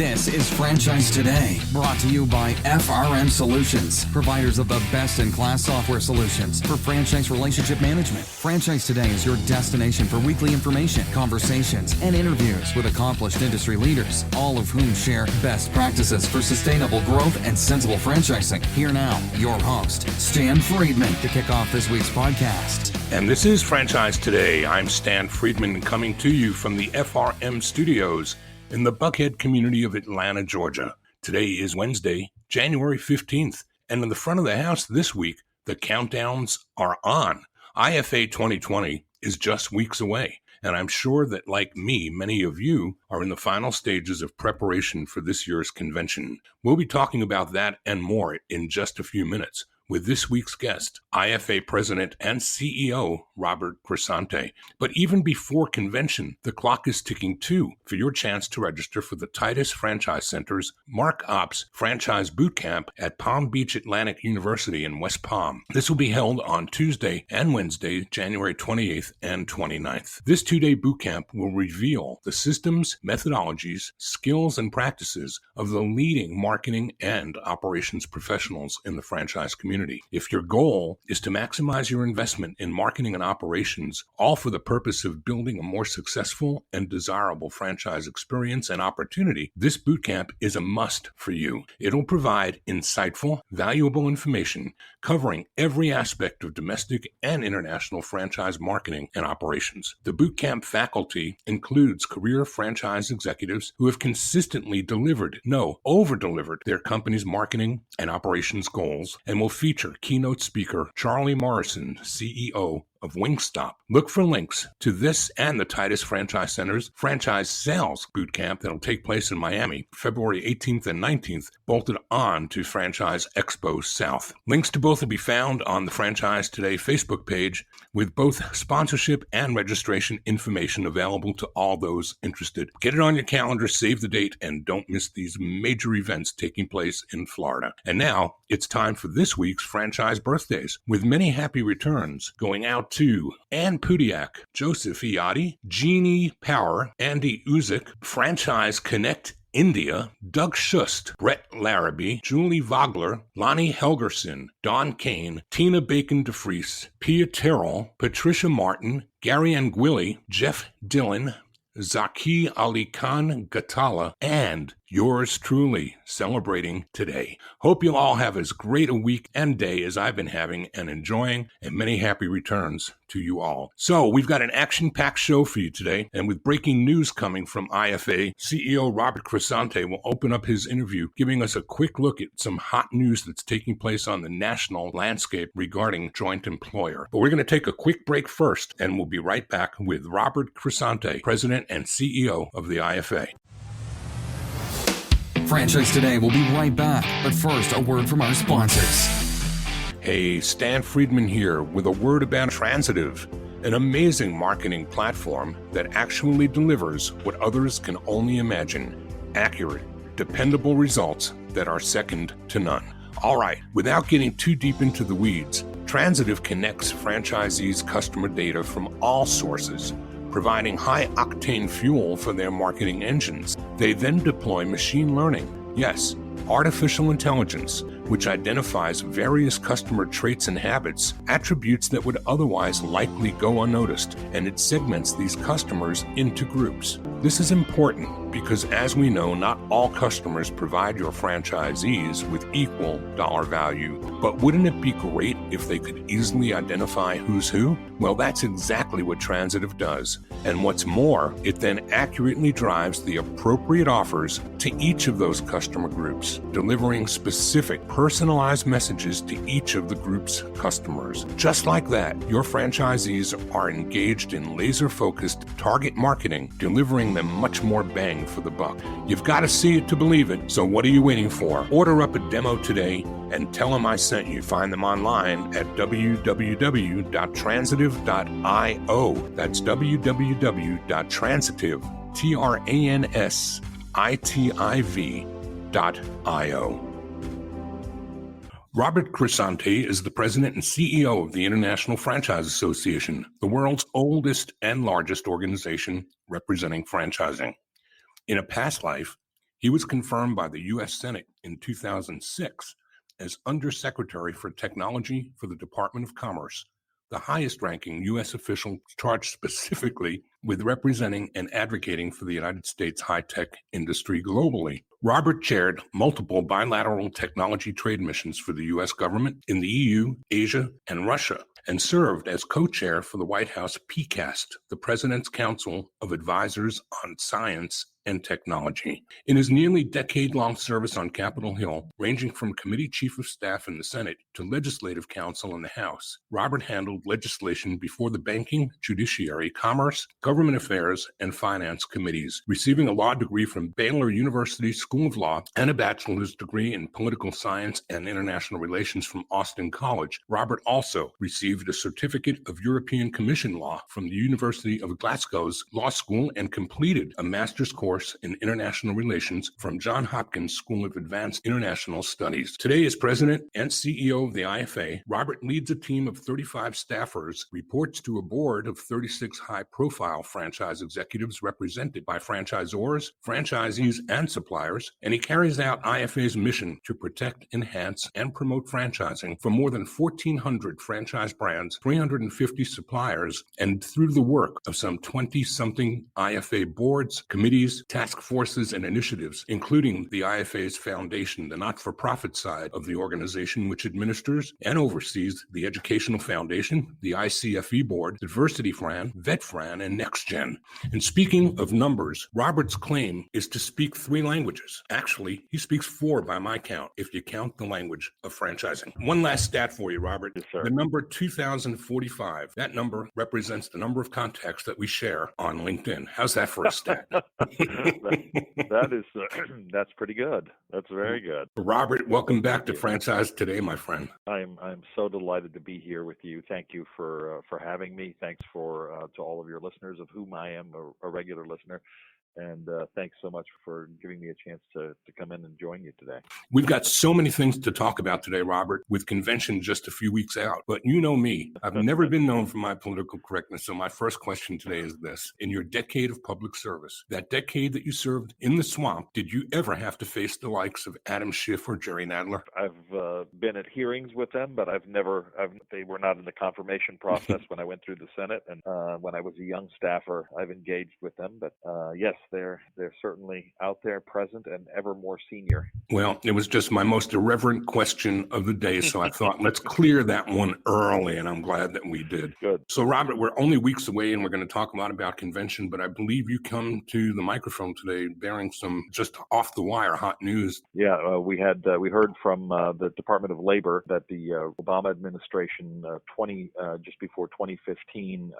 This is Franchise Today, brought to you by FRM Solutions, providers of the best-in-class software solutions for franchise relationship management. Franchise Today is your destination for weekly information, conversations, and interviews with accomplished industry leaders, all of whom share best practices for sustainable growth and sensible franchising. Here now, your host, Stan Friedman, to kick off this week's podcast. And this is Franchise Today. I'm Stan Friedman, coming to you from the FRM studios in the Buckhead community of Atlanta, Georgia. Today is Wednesday, January 15th, and in the front of the house this week, the countdowns are on. IFA 2020 is just weeks away, and I'm sure that, like me, many of you are in the final stages of preparation for this year's convention. We'll be talking about that and more in just a few minutes with this week's guest, IFA President and CEO, Robert Cresanti. But even before convention, the clock is ticking too for your chance to register for the Titus Franchise Center's Mark Ops Franchise Bootcamp at Palm Beach Atlantic University in West Palm. This will be held on Tuesday and Wednesday, January 28th and 29th. This two-day bootcamp will reveal the systems, methodologies, skills, and practices of the leading marketing and operations professionals in the franchise community. If your goal is to maximize your investment in marketing and operations, all for the purpose of building a more successful and desirable franchise experience and opportunity, this bootcamp is a must for you. It'll provide insightful, valuable information covering every aspect of domestic and international franchise marketing and operations. The bootcamp faculty includes career franchise executives who have consistently over-delivered their company's marketing and operations goals, and will feature keynote speaker Charlie Morrison, CEO of Wingstop. Look for links to this and the Titus Franchise Center's Franchise Sales Bootcamp that'll take place in Miami, February 18th and 19th, bolted on to Franchise Expo South. Links to both will be found on the Franchise Today Facebook page, with both sponsorship and registration information available to all those interested. Get it on your calendar, save the date, and don't miss these major events taking place in Florida. And now, it's time for this week's franchise birthdays, with many happy returns going out to Ann Pudiak, Joseph Iotti, Jeannie Power, Andy Uzik, Franchise Connect India, Doug Schust, Brett Larrabee, Julie Vogler, Lonnie Helgerson, Don Kane, Tina Bacon DeFries, Pia Terrell, Patricia Martin, Gary Anguilli, Jeff Dillon, Zaki Ali Khan Gatala, and yours truly celebrating today. Hope you'll all have as great a week and day as I've been having and enjoying, and many happy returns to you all. So we've got an action-packed show for you today, and with breaking news coming from IFA, CEO Robert Cresanti will open up his interview, giving us a quick look at some hot news that's taking place on the national landscape regarding joint employer. But we're going to take a quick break first, and we'll be right back with Robert Cresanti, President and CEO of the IFA. Franchise Today will be right back, but first, a word from our sponsors. Hey, Stan Friedman here with a word about Transitive, an amazing marketing platform that actually delivers what others can only imagine: accurate, dependable results that are second to none. All right, without getting too deep into the weeds, Transitive connects franchisees' customer data from all sources, providing high-octane fuel for their marketing engines. They then deploy machine learning, yes, artificial intelligence, which identifies various customer traits and habits, attributes that would otherwise likely go unnoticed, and it segments these customers into groups. This is important because, as we know, not all customers provide your franchisees with equal dollar value. But wouldn't it be great if they could easily identify who's who? Well, that's exactly what Transitive does. And what's more, it then accurately drives the appropriate offers to each of those customer groups, delivering specific personalized messages to each of the group's customers. Just like that, your franchisees are engaged in laser-focused target marketing, delivering them much more bang for the buck. You've got to see it to believe it, so what are you waiting for? Order up a demo today and tell them I sent you. Find them online at www.transitive.io. That's www.transitive.io. Robert Cresanti is the president and CEO of the International Franchise Association, the world's oldest and largest organization representing franchising. In a past life, He was confirmed by the U.S. Senate in 2006 as Undersecretary for Technology for the Department of Commerce, the highest-ranking U.S. official charged specifically with representing and advocating for the United States high-tech industry globally. Robert chaired multiple bilateral technology trade missions for the U.S. government in the EU, Asia, and Russia, and served as co-chair for the White House PCAST, the President's Council of Advisors on Science and Technology. In his nearly decade-long service on Capitol Hill, ranging from Committee Chief of Staff in the Senate to Legislative Counsel in the House, Robert handled legislation before the Banking, Judiciary, Commerce, Government Affairs, and Finance Committees, receiving a law degree from Baylor University School of Law and a bachelor's degree in Political Science and International Relations from Austin College. Robert also received a Certificate of European Commission Law from the University of Glasgow's Law School and completed a master's course in International Relations from Johns Hopkins School of Advanced International Studies. Today, as President and CEO of the IFA, Robert leads a team of 35 staffers, reports to a board of 36 high-profile franchise executives represented by franchisors, franchisees, and suppliers, and he carries out IFA's mission to protect, enhance, and promote franchising for more than 1,400 franchise brands, 350 suppliers, and through the work of some 20-something IFA boards, committees, task forces, and initiatives, including the IFA's foundation, the not-for-profit side of the organization, which administers and oversees the Educational Foundation, the ICFE Board, Diversity Fran, Vet Fran, and NextGen. And speaking of numbers, Robert's claim is to speak 3 languages. Actually, he speaks 4 by my count, if you count the language of franchising. One last stat for you, Robert. Yes, sir. The number 2045, that number represents the number of contacts that we share on LinkedIn. How's that for a stat? That's pretty good. That's very good. Robert, welcome back to Franchise Today, my friend. I'm so delighted to be here with you. Thank you for having me. Thanks to all of your listeners, of whom I am a regular listener. And thanks so much for giving me a chance to come in and join you today. We've got so many things to talk about today, Robert, with convention just a few weeks out. But you know me, I've never been known for my political correctness. So my first question today is this. In your decade of public service, that decade that you served in the swamp, did you ever have to face the likes of Adam Schiff or Jerry Nadler? I've been at hearings with them, but they were not in the confirmation process when I went through the Senate. And when I was a young staffer, I've engaged with them. But yes, they're certainly out there, present, and ever more senior. Well, it was just my most irreverent question of the day, so I thought let's clear that one early, and I'm glad that we did. Good. So, Robert, we're only weeks away, and we're going to talk a lot about convention, but I believe you come to the microphone today bearing some just off-the-wire hot news. Yeah, we heard from the Department of Labor that the Obama administration just before 2015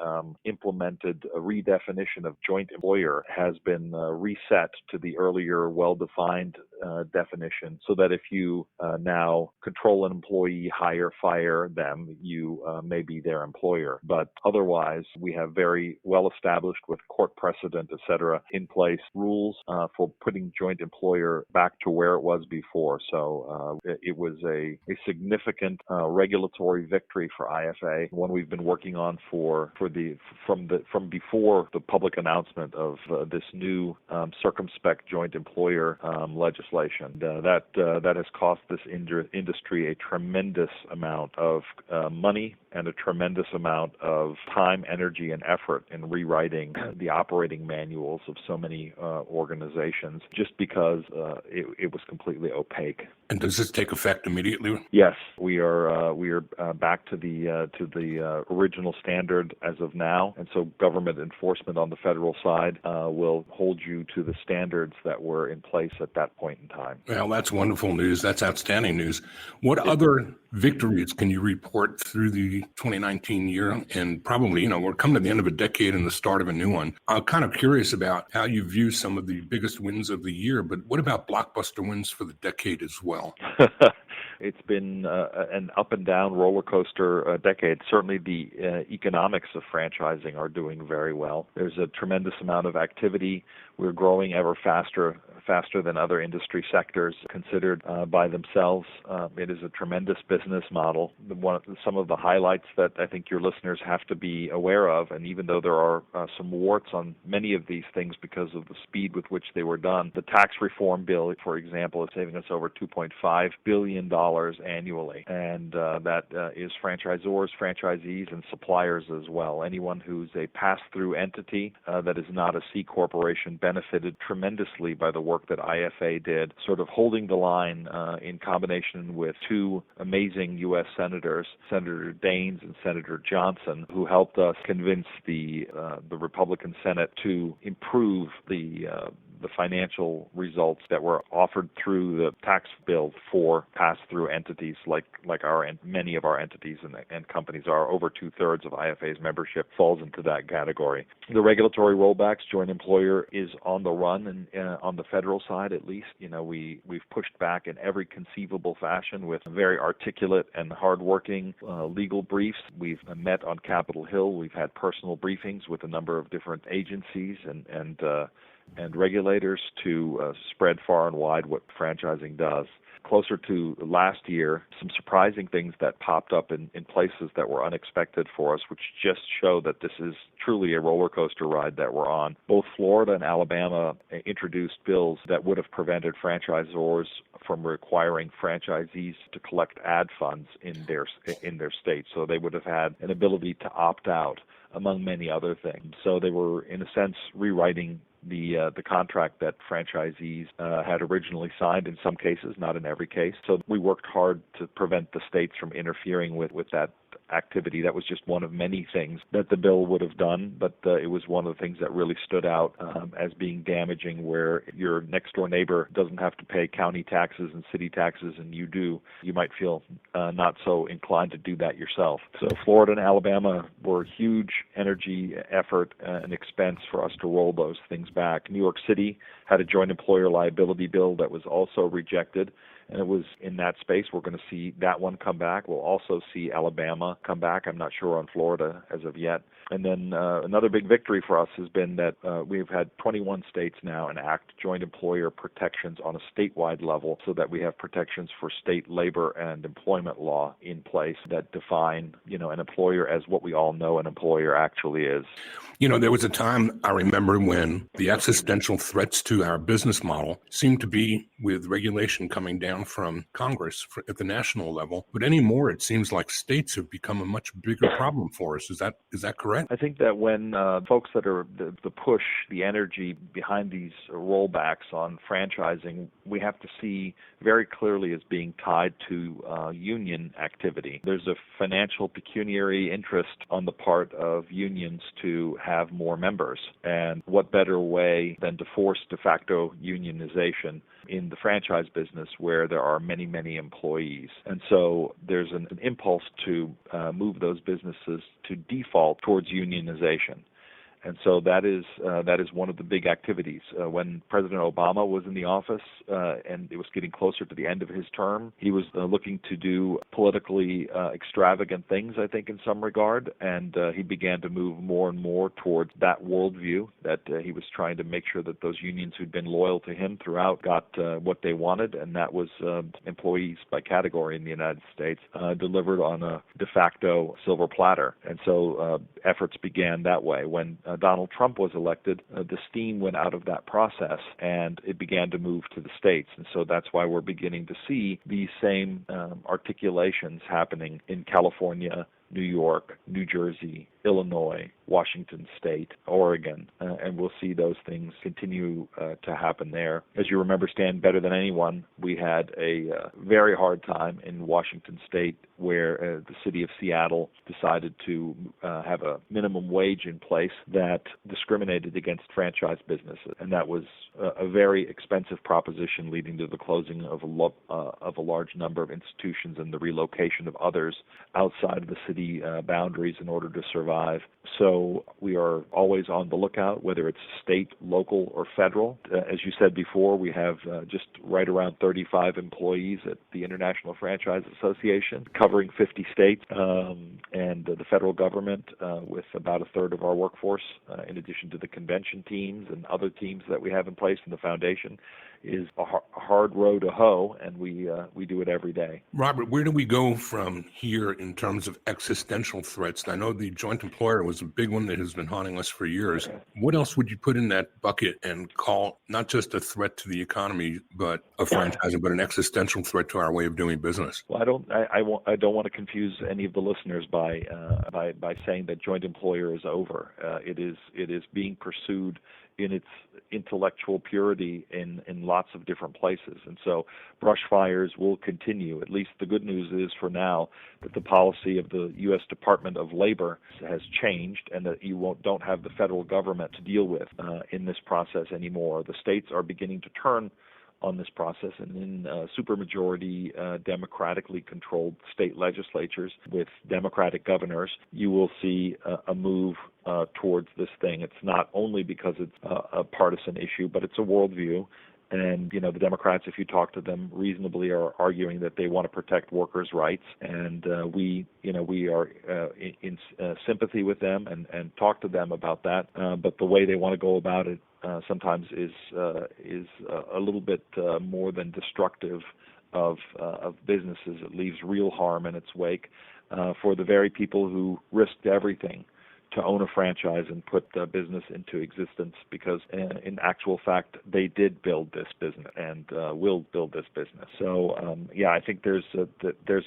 implemented a redefinition of joint employer has been reset to the earlier well-defined definition, so that if you now control an employee, hire, fire them, you may be their employer. But otherwise, we have very well established with court precedent, et cetera, in place rules for putting joint employer back to where it was before. So it was a significant regulatory victory for IFA, one we've been working on from before the public announcement of this new circumspect joint employer legislation. That has cost this industry a tremendous amount of money and a tremendous amount of time, energy, and effort in rewriting the operating manuals of so many organizations, just because it was completely opaque. And does this take effect immediately? Yes, we are back to the original standard as of now, and so government enforcement on the federal side will hold you to the standards that were in place at that point in time. Well, that's wonderful news. That's outstanding news. What other victories can you report through the 2019 year? And probably, we're coming to the end of a decade and the start of a new one. I'm kind of curious about how you view some of the biggest wins of the year, but what about blockbuster wins for the decade as well? It's been an up and down roller coaster decade. Certainly the economics of franchising are doing very well. There's a tremendous amount of activity. We're growing ever faster faster than other industry sectors considered by themselves. It is a tremendous business model. Some of the highlights that I think your listeners have to be aware of, and even though there are some warts on many of these things because of the speed with which they were done, the tax reform bill, for example, is saving us over $2.5 billion annually, and that is franchisors, franchisees, and suppliers as well. Anyone who's a pass-through entity that is not a C corporation benefited tremendously by the work that IFA did, sort of holding the line in combination with two amazing U.S. senators, Senator Daines and Senator Johnson, who helped us convince the Republican Senate to improve the financial results that were offered through the tax bill for pass-through entities like many of our entities and companies are. Over two-thirds of IFA's membership falls into that category. The regulatory rollbacks, joint employer is on the run, and on the federal side at least, we've pushed back in every conceivable fashion with very articulate and hardworking legal briefs. We've met on Capitol Hill. We've had personal briefings with a number of different agencies and regulators to spread far and wide what franchising does. Closer to last year, some surprising things that popped up in places that were unexpected for us, which just show that this is truly a roller coaster ride that we're on. Both Florida and Alabama introduced bills that would have prevented franchisors from requiring franchisees to collect ad funds in their state. So they would have had an ability to opt out, among many other things. So they were, in a sense, rewriting the contract that franchisees had originally signed in some cases, not in every case. So we worked hard to prevent the states from interfering with that activity. That was just one of many things that the bill would have done, but it was one of the things that really stood out as being damaging, where your next door neighbor doesn't have to pay county taxes and city taxes and you do. You might feel not so inclined to do that yourself. So Florida and Alabama were huge energy, effort, and expense for us to roll those things back. New York City had a joint employer liability bill that was also rejected. And it was in that space. We're going to see that one come back. We'll also see Alabama come back. I'm not sure on Florida as of yet. And then another big victory for us has been that we've had 21 states now enact joint employer protections on a statewide level, so that we have protections for state labor and employment law in place that define, an employer as what we all know an employer actually is. There was a time I remember when the existential threats to our business model seemed to be with regulation coming down from Congress at the national level. But anymore, it seems like states have become a much bigger problem for us. Is that correct? I think that when folks that are the push, the energy behind these rollbacks on franchising, we have to see very clearly as being tied to union activity. There's a financial pecuniary interest on the part of unions to have more members. And what better way than to force de facto unionization in the franchise business where there are many, many employees. And so there's an impulse to move those businesses to default towards unionization. And so that is one of the big activities. When President Obama was in the office and it was getting closer to the end of his term, he was looking to do politically extravagant things, I think, in some regard, and he began to move more and more towards that worldview, that he was trying to make sure that those unions who'd been loyal to him throughout got what they wanted, and that was employees by category in the United States delivered on a de facto silver platter. And so efforts began that way. When Donald Trump was elected, the steam went out of that process and it began to move to the states. And so that's why we're beginning to see these same articulations happening in California, New York, New Jersey, Illinois, Washington State, Oregon, and we'll see those things continue to happen there. As you remember, Stan, better than anyone, we had a very hard time in Washington State where the city of Seattle decided to have a minimum wage in place that discriminated against franchise businesses, and that was a very expensive proposition, leading to the closing of a large number of institutions and the relocation of others outside of the city city boundaries in order to survive. So we are always on the lookout, whether it's state, local, or federal. As you said before, we have just right around 35 employees at the International Franchise Association, covering 50 states, and the federal government with about a third of our workforce, in addition to the convention teams and other teams that we have in place in the foundation, is a hard row to hoe, and we do it every day. Robert, where do we go from here in terms of existential threats? I know the joint employer was a big one that has been haunting us for years. What else would you put in that bucket and call not just a threat to the economy, but a franchising, but an existential threat to our way of doing business? Well, I don't want to confuse any of the listeners by saying that joint employer is over. It is being pursued in its intellectual purity in lots of different places. And so brush fires will continue. At least the good news is for now that the policy of the U.S. Department of Labor has changed, and that you don't have the federal government to deal with in this process anymore. The states are beginning to turn on this process, and in supermajority democratically controlled state legislatures with Democratic governors, you will see a move towards this thing. It's not only because it's a partisan issue, but it's a worldview. And, the Democrats, if you talk to them reasonably, are arguing that they want to protect workers' rights. And we are in sympathy with them and talk to them about that. But the way they want to go about it sometimes is a little bit more than destructive of businesses. It leaves real harm in its wake for the very people who risked everything to own a franchise and put business into existence, because in actual fact they did build this business and will build this business. So I think there's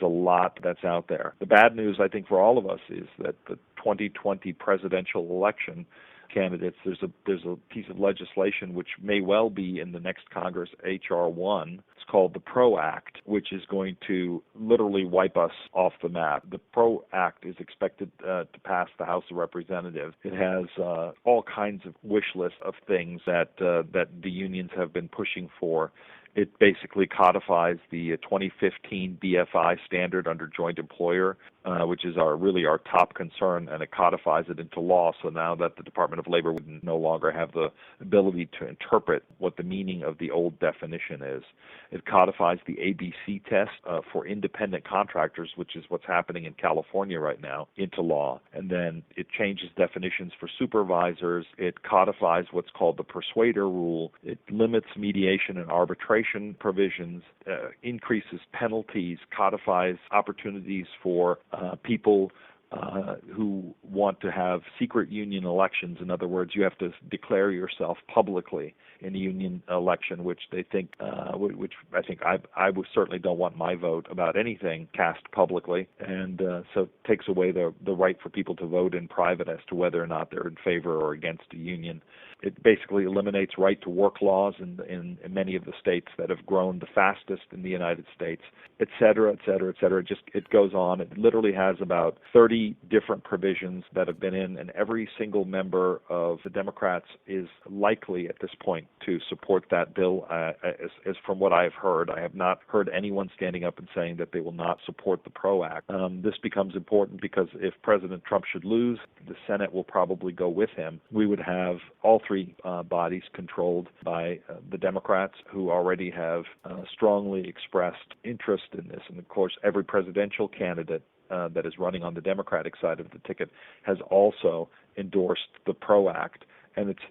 a lot that's out there. The bad news, I think, for all of us is that the 2020 presidential election candidates, there's a piece of legislation which may well be in the next Congress, H.R. 1. It's called the PRO Act, which is going to literally wipe us off the map. The PRO Act is expected to pass the House of Representatives. It has all kinds of wish lists of things that the unions have been pushing for. It basically codifies the 2015 BFI standard under joint employer, which is our top concern, and it codifies it into law. So now that the Department of Labor would no longer have the ability to interpret what the meaning of the old definition is. It codifies the ABC test for independent contractors, which is what's happening in California right now, into law. And then it changes definitions for supervisors. It codifies what's called the persuader rule. It limits mediation and arbitration provisions, increases penalties, codifies opportunities for people who want to have secret union elections. In other words, you have to declare yourself publicly in a union election, which they think, which I think I would certainly don't want my vote about anything cast publicly, and so it takes away the right for people to vote in private as to whether or not they're in favor or against a union. It basically eliminates right to work laws in many of the states that have grown the fastest in the United States, et cetera, et cetera, et cetera. It goes on. It literally has about 30 different provisions that have been in, and every single member of the Democrats is likely at this point to support that bill. As from what I've heard, I have not heard anyone standing up and saying that they will not support the PRO Act. This becomes important because if President Trump should lose, the Senate will probably go with him. We would have all three bodies controlled by the Democrats, who already have strongly expressed interest in this. And of course, every presidential candidate that is running on the Democratic side of the ticket has also endorsed the PRO Act. And it's,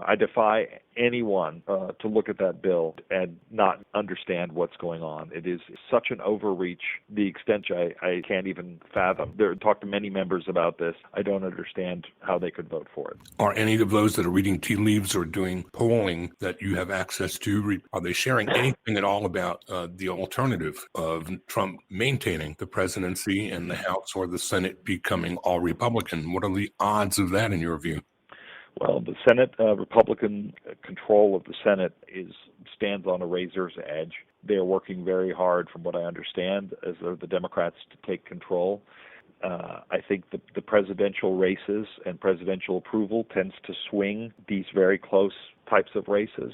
I defy anyone to look at that bill and not understand what's going on. It is such an overreach, the extent I can't even fathom. Talked to many members about this. I don't understand how they could vote for it. Are any of those that are reading tea leaves or doing polling that you have access to, are they sharing anything at all about the alternative of Trump maintaining the presidency and the House or the Senate becoming all Republican? What are the odds of that in your view? Well, the Senate, Republican control of the Senate stands on a razor's edge. They are working very hard, from what I understand, as are the Democrats, to take control. I think the presidential races and presidential approval tends to swing these very close types of races.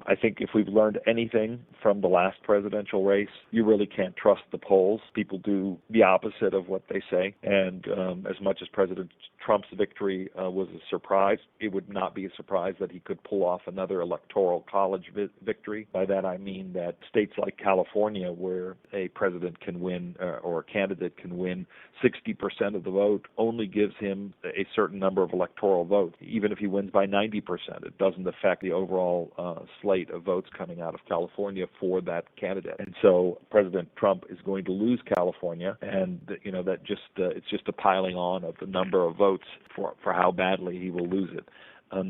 I think if we've learned anything from the last presidential race, you really can't trust the polls. People do the opposite of what they say. And as much as President Trump's victory was a surprise, it would not be a surprise that he could pull off another electoral college victory. By that I mean that states like California, where a president can win or a candidate can win 60% of the vote, only gives him a certain number of electoral votes. Even if he wins by 90%, it doesn't affect the overall slate of votes coming out of California for that candidate. And so President Trump is going to lose California, and that just it's just a piling on of the number of votes for how badly he will lose it.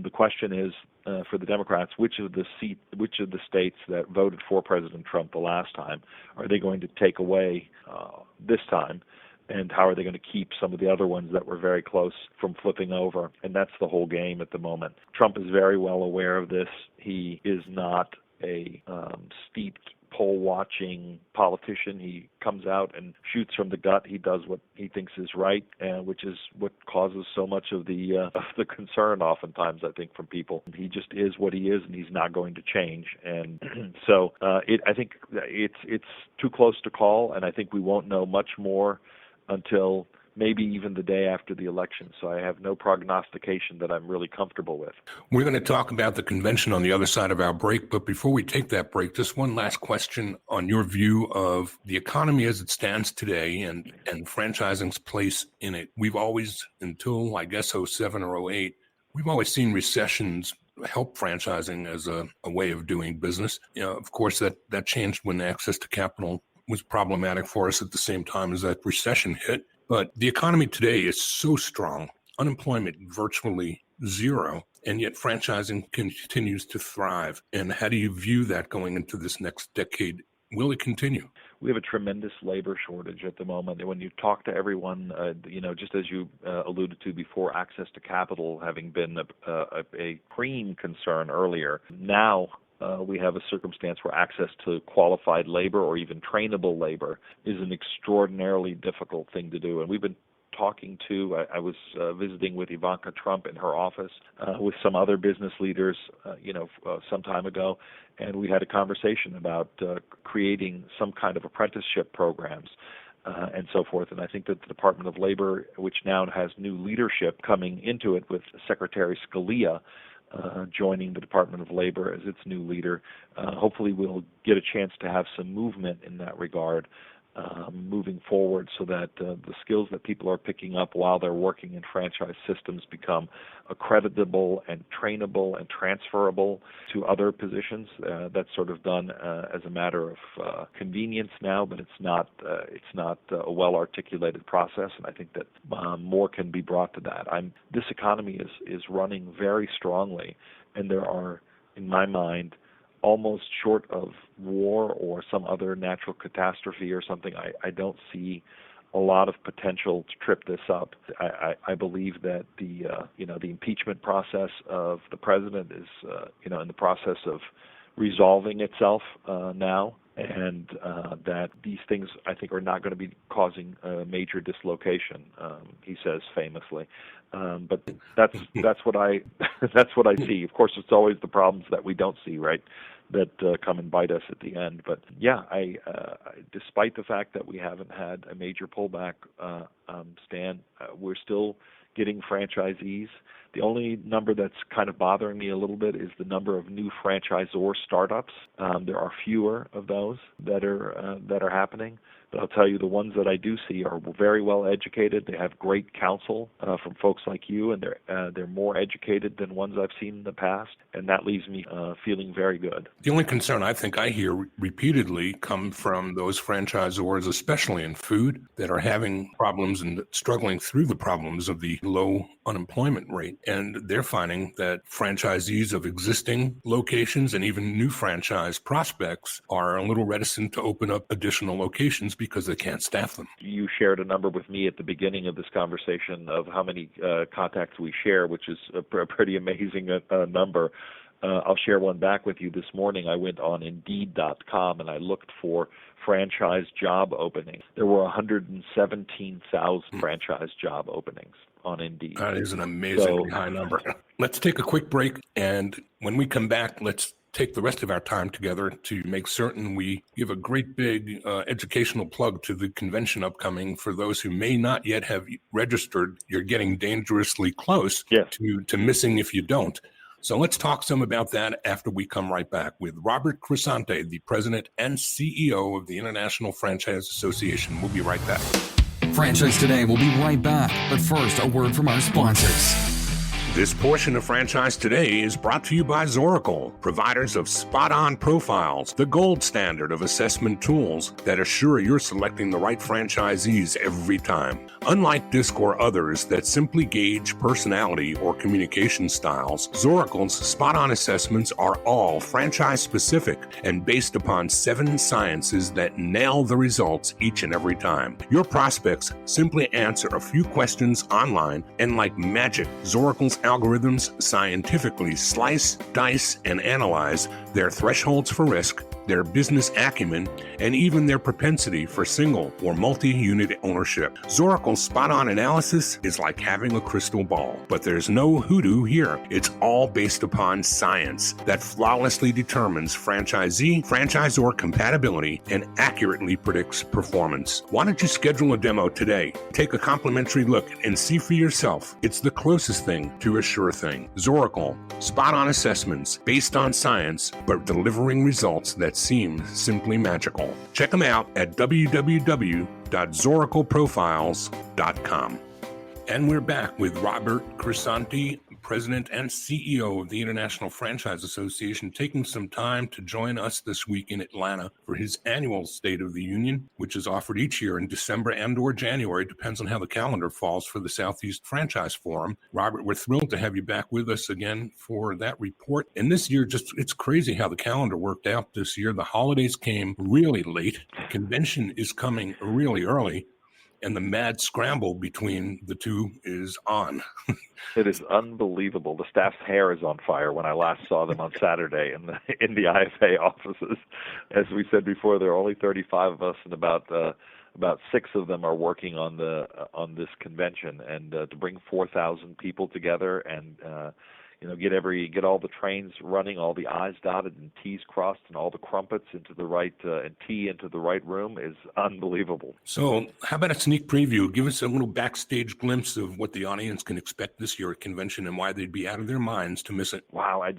The question is, for the Democrats, which of the states that voted for President Trump the last time are they going to take away this time? And how are they going to keep some of the other ones that were very close from flipping over? And that's the whole game at the moment. Trump is very well aware of this. He is not a steeped poll-watching politician. He comes out and shoots from the gut. He does what he thinks is right, which is what causes so much of the concern oftentimes, I think, from people. He just is what he is, and he's not going to change. And so I think it's too close to call, and I think we won't know much more until maybe even the day after the election. So I have no prognostication that I'm really comfortable with. We're going to talk about the convention on the other side of our break, but before we take that break, just one last question on your view of the economy as it stands today and franchising's place in it. We've always, until I guess 07 or 08, we've always seen recessions help franchising as a way of doing business. Of course, that changed when access to capital was problematic for us at the same time as that recession hit. But the economy today is so strong, unemployment virtually zero, and yet franchising continues to thrive. And how do you view that going into this next decade? Will it continue? We have a tremendous labor shortage at the moment. And when you talk to everyone, just as you alluded to before, access to capital having been a prime concern earlier, now we have a circumstance where access to qualified labor or even trainable labor is an extraordinarily difficult thing to do. And we've been talking to, I was visiting with Ivanka Trump in her office with some other business leaders, some time ago, and we had a conversation about creating some kind of apprenticeship programs and so forth. And I think that the Department of Labor, which now has new leadership coming into it with Secretary Scalia, joining the Department of Labor as its new leader. Hopefully we'll get a chance to have some movement in that regard moving forward so that the skills that people are picking up while they're working in franchise systems become accreditable and trainable and transferable to other positions. That's sort of done as a matter of convenience now, but it's not a well-articulated process, and I think that more can be brought to that. This economy is running very strongly, and there are, in my mind, almost short of war or some other natural catastrophe or something, I don't see a lot of potential to trip this up. I believe that the impeachment process of the president is in the process of resolving itself now, and that these things, I think, are not going to be causing a major dislocation, he says famously. But that's what I see. Of course, it's always the problems that we don't see, right, that come and bite us at the end. But yeah, despite the fact that we haven't had a major pullback, Stan, we're still getting franchisees. The only number that's kind of bothering me a little bit is the number of new franchisor startups. There are fewer of those that are happening. But I'll tell you, the ones that I do see are very well educated. They have great counsel from folks like you, and they're more educated than ones I've seen in the past, and that leaves me feeling very good. The only concern I think I hear repeatedly come from those franchisors, especially in food, that are having problems and struggling through the problems of the low unemployment rate. And they're finding that franchisees of existing locations and even new franchise prospects are a little reticent to open up additional locations because they can't staff them. You shared a number with me at the beginning of this conversation of how many contacts we share, which is a pretty amazing number. I'll share one back with you. This morning I went on Indeed.com and I looked for franchise job openings. There were 117,000 franchise job openings. on Indeed. That is an amazingly high number. Let's take a quick break, and when we come back, let's take the rest of our time together to make certain we give a great big educational plug to the convention upcoming. For those who may not yet have registered, you're getting dangerously close to missing if you don't. So let's talk some about that after we come right back with Robert Cresanti, the president and CEO of the International Franchise Association. We'll be right back. Franchise Today will be right back, but first, a word from our sponsors. This portion of Franchise Today is brought to you by Zoracle, providers of spot-on profiles, the gold standard of assessment tools that assure you're selecting the right franchisees every time. Unlike DISC or others that simply gauge personality or communication styles, Zoracle's spot-on assessments are all franchise-specific and based upon 7 sciences that nail the results each and every time. Your prospects simply answer a few questions online, and like magic, Zoracle's algorithms scientifically slice, dice, and analyze their thresholds for risk, their business acumen, and even their propensity for single or multi-unit ownership. Zoracle's spot-on analysis is like having a crystal ball, but there's no hoodoo here. It's all based upon science that flawlessly determines franchisor compatibility and accurately predicts performance. Why don't you schedule a demo today? Take a complimentary look and see for yourself. It's the closest thing to a sure thing. Zoracle, spot-on assessments based on science, but delivering results that seem simply magical. Check them out at www.zoracleprofiles.com. And we're back with Robert Cresanti, President and CEO of the International Franchise Association, taking some time to join us this week in Atlanta for his annual State of the Union, which is offered each year in December and or January, depends on how the calendar falls for the Southeast Franchise Forum. Robert, we're thrilled to have you back with us again for that report. And this year, it's crazy how the calendar worked out this year. The holidays came really late. The convention is coming really early. And the mad scramble between the two is on. It is unbelievable. The staff's hair is on fire when I last saw them on Saturday in the IFA offices. As we said before, there are only 35 of us, and about 6 of them are working on this convention. And to bring 4,000 people together and get all the trains running, all the I's dotted and T's crossed, and all the crumpets into the right and tea into the right room is unbelievable. So how about a sneak preview? Give us a little backstage glimpse of what the audience can expect this year at convention and why they'd be out of their minds to miss it. Wow, I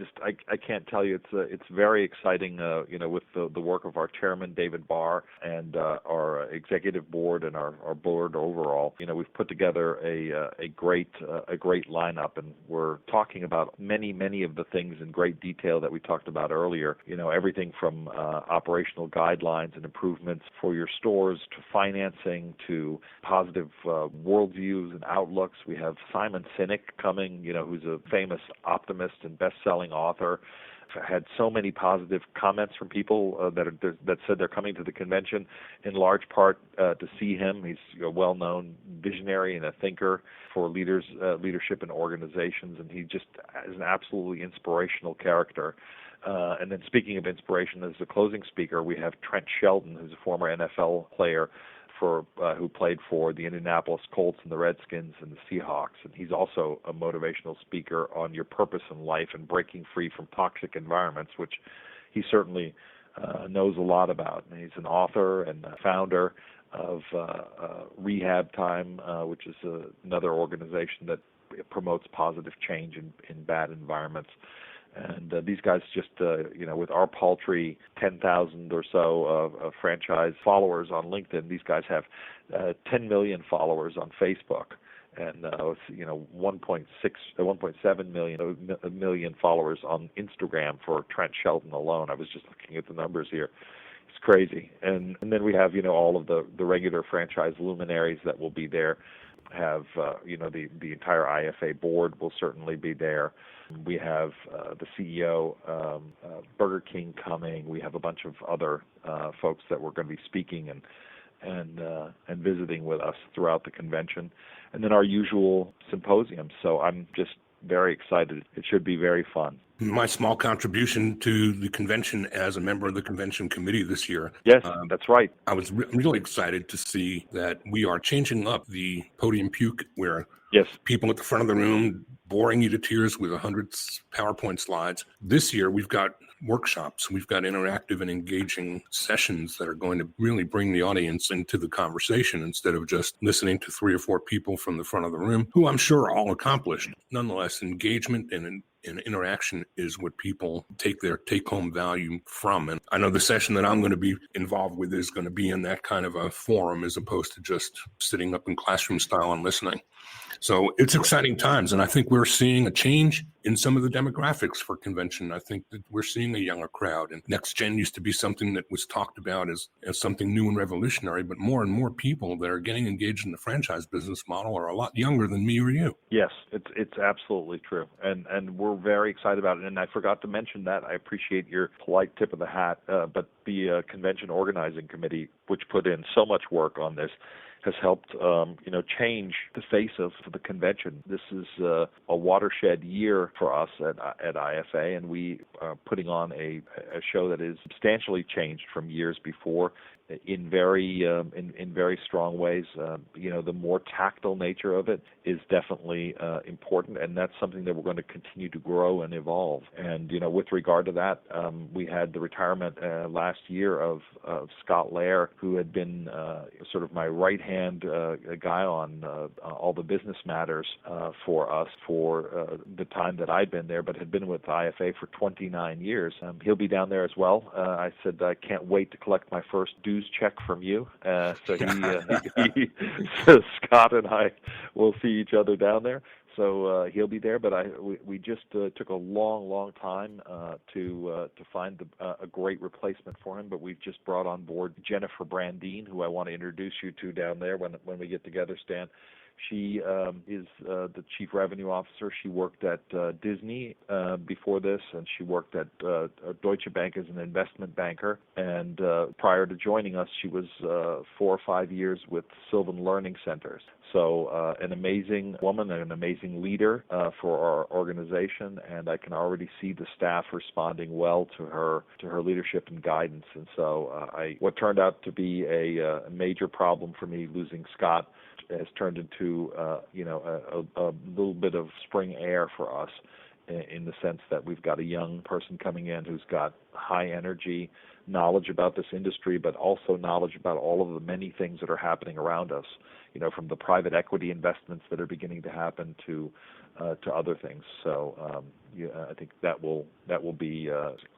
can't tell you. It's very exciting. With the work of our chairman David Barr and our executive board and our board overall. We've put together a great lineup, and we're talking about many of the things in great detail that we talked about earlier. Everything from operational guidelines and improvements for your stores to financing to positive worldviews and outlooks. We have Simon Sinek coming, who's a famous optimist and best-selling author. Had so many positive comments from people that said they're coming to the convention in large part to see him. He's a well-known visionary and a thinker for leadership in organizations, and he just is an absolutely inspirational character. And then speaking of inspiration, as the closing speaker, we have Trent Shelton, who's a former NFL player who played for the Indianapolis Colts and the Redskins and the Seahawks. And he's also a motivational speaker on your purpose in life and breaking free from toxic environments, which he certainly knows a lot about. And he's an author and founder of Rehab Time, which is another organization that promotes positive change in bad environments. And these guys just, with our paltry 10,000 or so of franchise followers on LinkedIn, these guys have 10 million followers on Facebook, and 1.7 million followers on Instagram for Trent Shelton alone. I was just looking at the numbers here. It's crazy. And then we have, all of the regular franchise luminaries that will be there. Have the entire IFA board will certainly be there. We have the CEO of Burger King coming. We have a bunch of other folks that were going to be speaking and visiting with us throughout the convention, and then our usual symposium. So I'm just very excited. It should be very fun. My small contribution to the convention as a member of the convention committee this year. Yes, that's right. I was really excited to see that we are changing up the podium puke, where Yes. people at the front of the room boring you to tears with 100 PowerPoint slides. This year, we've got workshops. We've got interactive and engaging sessions that are going to really bring the audience into the conversation instead of just listening to 3 or 4 people from the front of the room, who I'm sure are all accomplished. Nonetheless, engagement and interaction is what people take their take-home value from. And I know the session that I'm going to be involved with is going to be in that kind of a forum as opposed to just sitting up in classroom style and listening. So it's exciting times, and I think we're seeing a change in some of the demographics for convention. I think that we're seeing a younger crowd, and next gen used to be something that was talked about as something new and revolutionary, but more and more people that are getting engaged in the franchise business model are a lot younger than me or you. Yes, it's absolutely true, and we're very excited about it. And I forgot to mention that. I appreciate your polite tip of the hat, but the convention organizing committee, which put in so much work on this, has helped, change the face of the convention. This is a watershed year for us at IFA, and we are putting on a show that is substantially changed from years before in very strong ways. The more tactile nature of it is definitely important, and that's something that we're going to continue to grow and evolve. And with regard to that, we had the retirement last year of Scott Lair, who had been sort of my right-hand guy on all the business matters for us for the time that I'd been there, but had been with IFA for 29 years. He'll be down there as well. I said I can't wait to collect my first dues check from you. So Scott and I will see each other down there. So he'll be there, but we just took a long time to find a great replacement for him. But we've just brought on board Jennifer Brandine, who I want to introduce you to down there when we get together, Stan. She is the Chief Revenue Officer. She worked at Disney before this, and she worked at Deutsche Bank as an investment banker. And prior to joining us, she was 4 or 5 years with Sylvan Learning Centers. So an amazing woman and an amazing leader for our organization, and I can already see the staff responding well to her leadership and guidance. And so what turned out to be a major problem for me, losing Scott, has turned into a little bit of spring air for us, in the sense that we've got a young person coming in who's got high energy, knowledge about this industry, but also knowledge about all of the many things that are happening around us, from the private equity investments that are beginning to happen to other things. So I think that will be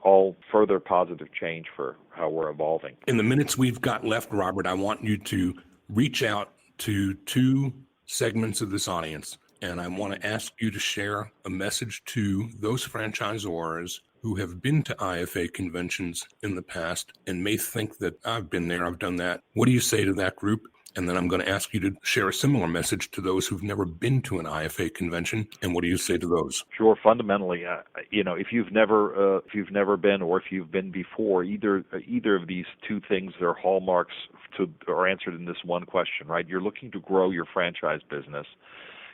all further positive change for how we're evolving. In the minutes we've got left, Robert, I want you to reach out to 2 segments of this audience, and I want to ask you to share a message to those franchisors who have been to IFA conventions in the past and may think that I've been there, I've done that. What do you say to that group? And then I'm going to ask you to share a similar message to those who've never been to an IFA convention. And what do you say to those? Sure. Fundamentally, if you've never been, or if you've been before, either of these 2 things are hallmarks are answered in this one question, right? You're looking to grow your franchise business.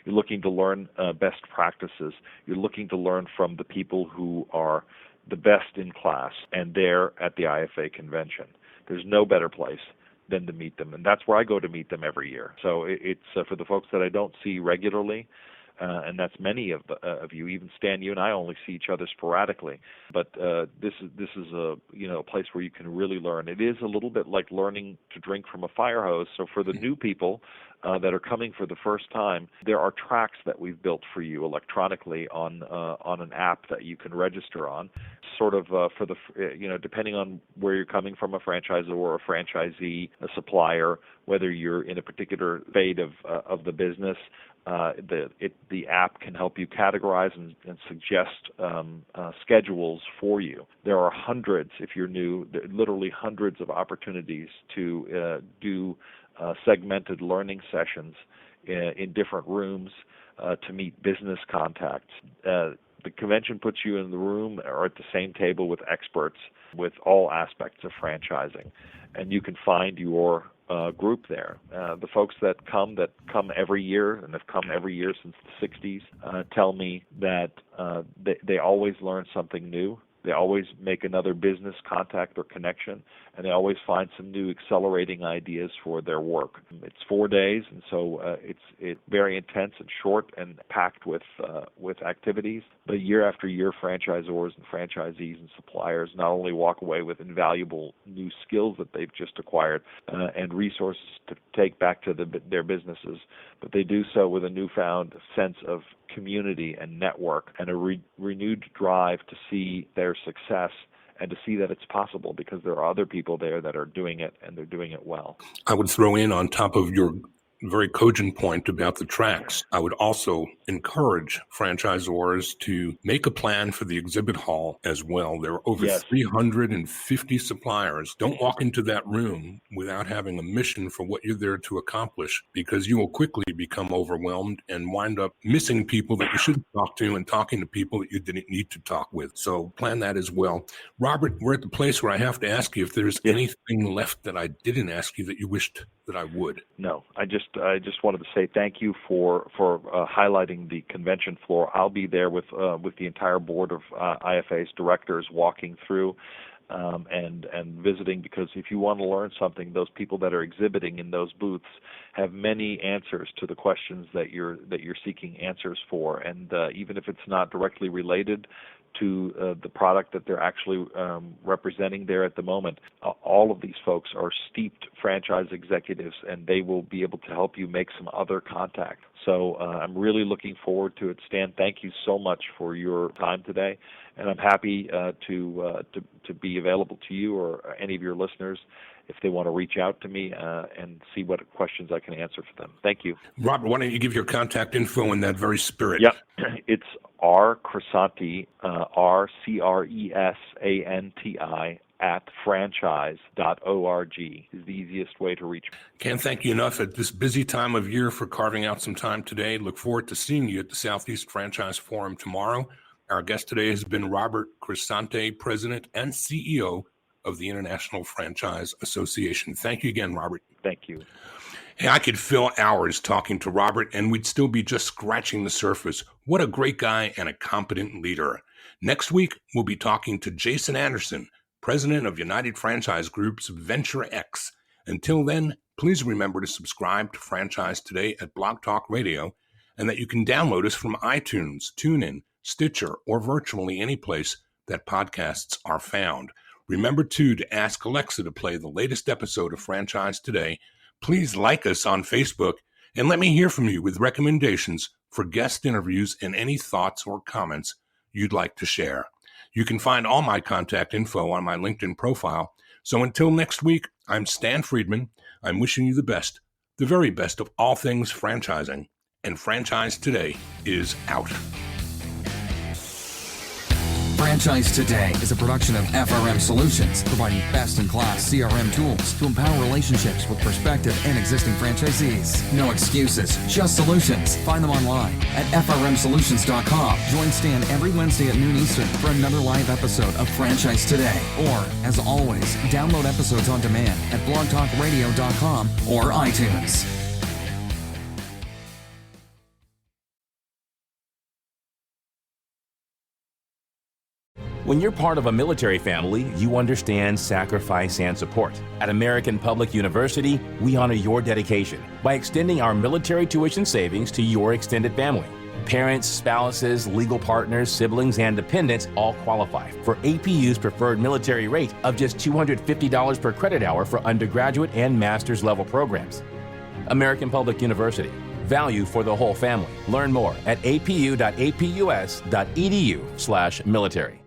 You're looking to learn best practices. You're looking to learn from the people who are the best in class, and they're at the IFA convention. There's no better place than to meet them, and that's where I go to meet them every year. So it's for the folks that I don't see regularly, and that's many of you. Even Stan, you and I only see each other sporadically, but this is a place where you can really learn. It is a little bit like learning to drink from a fire hose. So for the new people that are coming for the first time, there are tracks that we've built for you electronically on an app that you can register on. Sort of for the depending on where you're coming from, a franchisor or a franchisee, a supplier, whether you're in a particular phase of the business. The app can help you categorize and suggest schedules for you. There are hundreds, if you're new, literally hundreds of opportunities to do segmented learning sessions in different rooms to meet business contacts. The convention puts you in the room or at the same table with experts with all aspects of franchising, and you can find your group there. The folks that come every year and have come every year since the 60s tell me that they always learn something new. They always make another business contact or connection, and they always find some new accelerating ideas for their work. It's 4 days, and so it's very intense and short and packed with activities. But year after year, franchisors and franchisees and suppliers not only walk away with invaluable new skills that they've just acquired and resources to take back to their businesses, but they do so with a newfound sense of community and network and a renewed drive to see their success and to see that it's possible because there are other people there that are doing it and they're doing it well. I would throw in on top of your very cogent point about the tracks, I would also encourage franchisors to make a plan for the exhibit hall as well. There are over 350 suppliers. Don't walk into that room without having a mission for what you're there to accomplish, because you will quickly become overwhelmed and wind up missing people that you should talk to and talking to people that you didn't need to talk with. So plan that as well. Robert, we're at the place where I have to ask you if there's anything left that I didn't ask you that you wished that I would. No, I just wanted to say thank you for highlighting the convention floor. I'll be there with the entire board of IFA's directors walking through and visiting, because if you want to learn something, those people that are exhibiting in those booths have many answers to the questions that you're seeking answers for, and even if it's not directly related to the product that they're actually representing there at the moment. All of these folks are steeped franchise executives, and they will be able to help you make some other contact. So I'm really looking forward to it. Stan, thank you so much for your time today, and I'm happy to be available to you or any of your listeners if they want to reach out to me and see what questions I can answer for them. Thank you. Robert, why don't you give your contact info in that very spirit? Yep. It's Cresanti, RCRESANTI @franchise.org is the easiest way to reach me. Can't thank you enough at this busy time of year for carving out some time today. Look forward to seeing you at the Southeast Franchise Forum tomorrow. Our guest today has been Robert Cresanti, President and CEO of the International Franchise Association. Thank you again, Robert. Thank you. Hey, I could fill hours talking to Robert, and we'd still be just scratching the surface. What a great guy and a competent leader. Next week, we'll be talking to Jason Anderson, President of United Franchise Group's Venture X. Until then, please remember to subscribe to Franchise Today at Blog Talk Radio, and that you can download us from iTunes, TuneIn, Stitcher, or virtually any place that podcasts are found. Remember, too, to ask Alexa to play the latest episode of Franchise Today. Please like us on Facebook, and let me hear from you with recommendations for guest interviews and any thoughts or comments you'd like to share. You can find all my contact info on my LinkedIn profile. So until next week, I'm Stan Friedman. I'm wishing you the best, the very best of all things franchising. And Franchise Today is out. Franchise Today is a production of FRM Solutions, providing best-in-class CRM tools to empower relationships with prospective and existing franchisees. No excuses, just solutions. Find them online at frmsolutions.com. Join Stan every Wednesday at noon Eastern for another live episode of Franchise Today. Or, as always, download episodes on demand at blogtalkradio.com or iTunes. When you're part of a military family, you understand sacrifice and support. At American Public University, we honor your dedication by extending our military tuition savings to your extended family. Parents, spouses, legal partners, siblings, and dependents all qualify for APU's preferred military rate of just $250 per credit hour for undergraduate and master's level programs. American Public University. Value for the whole family. Learn more at apu.apus.edu/military.